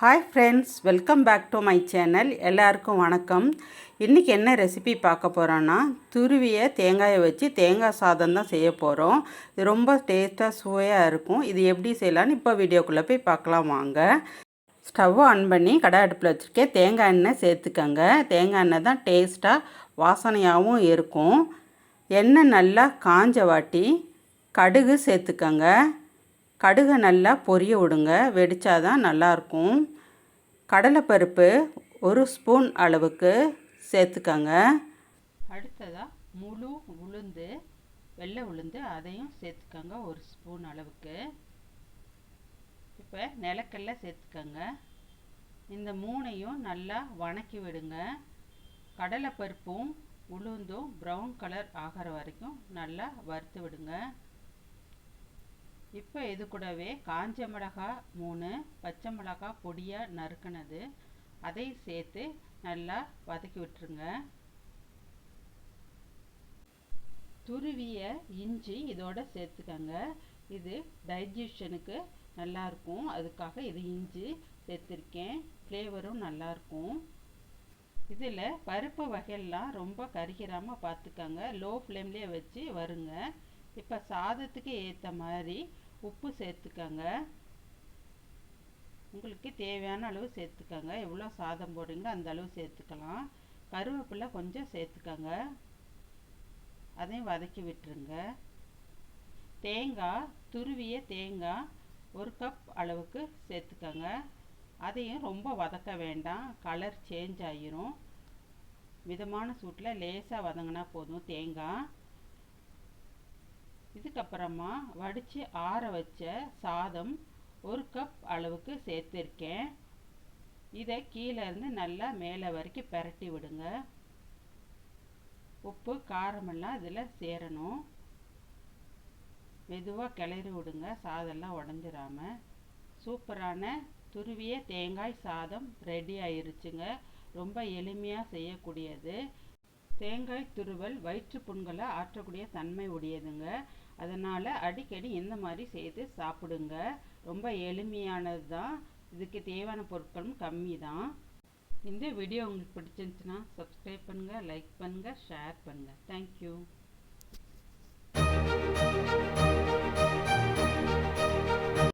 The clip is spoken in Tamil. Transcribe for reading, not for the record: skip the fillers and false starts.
Hi friends, welcome back to my channel. எல்லாருக்கும் வணக்கம். இன்றைக்கி என்ன ரெசிபி பார்க்க போகிறோன்னா, துருவிய தேங்காயை வச்சு தேங்காய் சாதம் தான் செய்ய போகிறோம். இது ரொம்ப டேஸ்ட்டாக சுவையாக இருக்கும். இது எப்படி செய்யலான்னு இப்போ வீடியோக்குள்ளே போய் பார்க்கலாம் வாங்க. ஸ்டவ் ஆன் பண்ணி கடை அடுப்பில் வச்சுருக்கேன். தேங்காய் எண்ணெய் சேர்த்துக்கங்க. தேங்காய் எண்ணெய் தான் டேஸ்ட்டாக வாசனையாகவும் இருக்கும். எண்ணெய் நல்லா காஞ்ச வாட்டி கடுகு சேர்த்துக்கங்க. கடுகை நல்லா பொரிய விடுங்க. வெடித்தாதான் நல்லாயிருக்கும். கடலைப்பருப்பு 1 ஸ்பூன் அளவுக்கு சேர்த்துக்கங்க. அடுத்ததாக முழு உளுந்து, வெள்ளை உளுந்து அதையும் சேர்த்துக்கங்க 1 ஸ்பூன் அளவுக்கு. இப்போ நிலக்கடலை சேர்த்துக்கங்க. இந்த மூணையும் நல்லா வணக்கி விடுங்க. கடலைப்பருப்பும் உளுந்தும் ப்ரௌன் கலர் ஆகிற வரைக்கும் நல்லா வறுத்து விடுங்க. இப்போ இது கூடவே காஞ்ச மிளகாய் 3, பச்சை மிளகாய் பொடியாக நறுக்கினது அதையும் சேர்த்து நல்லா வதக்கி விட்டுருங்க. துருவிய இஞ்சி இதோட சேர்த்துக்கங்க. இது டைஜஷனுக்கு நல்லாயிருக்கும், அதுக்காக இது இஞ்சி சேர்த்துருக்கேன். ஃப்ளேவரும் நல்லாயிருக்கும். இதில் பருப்பு வகையெல்லாம் ரொம்ப கரிக்கிறாமல் பார்த்துக்கங்க. லோ ஃப்ளேம்லேயே வச்சு வருங்க. இப்போ சாதத்துக்கு ஏற்ற மாதிரி உப்பு சேர்த்துக்கங்க. உங்களுக்கு தேவையான அளவு சேர்த்துக்கங்க. எவ்வளோ சாதம் போடுறீங்களோ அந்த அளவு சேர்த்துக்கலாம். கருவேப்பிலை கொஞ்சம் சேர்த்துக்கங்க. அதையும் வதக்கி விட்டுருங்க. தேங்காய், துருவிய தேங்காய் 1 கப் அளவுக்கு சேர்த்துக்கங்க. அதையும் ரொம்ப வதக்க வேண்டாம், கலர் சேஞ்ச் ஆகிரும். மிதமான சூட்டில் லேசாக வதங்கினா போதும் தேங்காய். இதுக்கப்புறமா வடித்து ஆற வச்ச சாதம் 1 கப் அளவுக்கு சேர்த்துருக்கேன். இதை கீழே இருந்து நல்லா மேலே வரைக்கும் பெரட்டி விடுங்க. உப்பு காரமெல்லாம் இதில் சேரணும். மெதுவாக கிளறி விடுங்க, சாதம்லாம் உடஞ்சிராம. சூப்பரான துருவிய தேங்காய் சாதம் ரெடி ஆயிருச்சுங்க. ரொம்ப எளிமையாக செய்யக்கூடியது. தேங்காய் துருவல் வயிற்று புண்களை ஆற்றக்கூடிய தன்மை உடையதுங்க. அதனால் அடிக்கடி இந்த மாதிரி செய்து சாப்பிடுங்க. ரொம்ப எளிமையானது தான். இதுக்கு தேவையான பொருட்களும் கம்மி தான். இந்த வீடியோ உங்களுக்கு பிடிச்சிருந்துச்சுன்னா சப்ஸ்கிரைப் பண்ணுங்கள், லைக் பண்ணுங்கள், ஷேர் பண்ணுங்கள். தேங்க்யூ.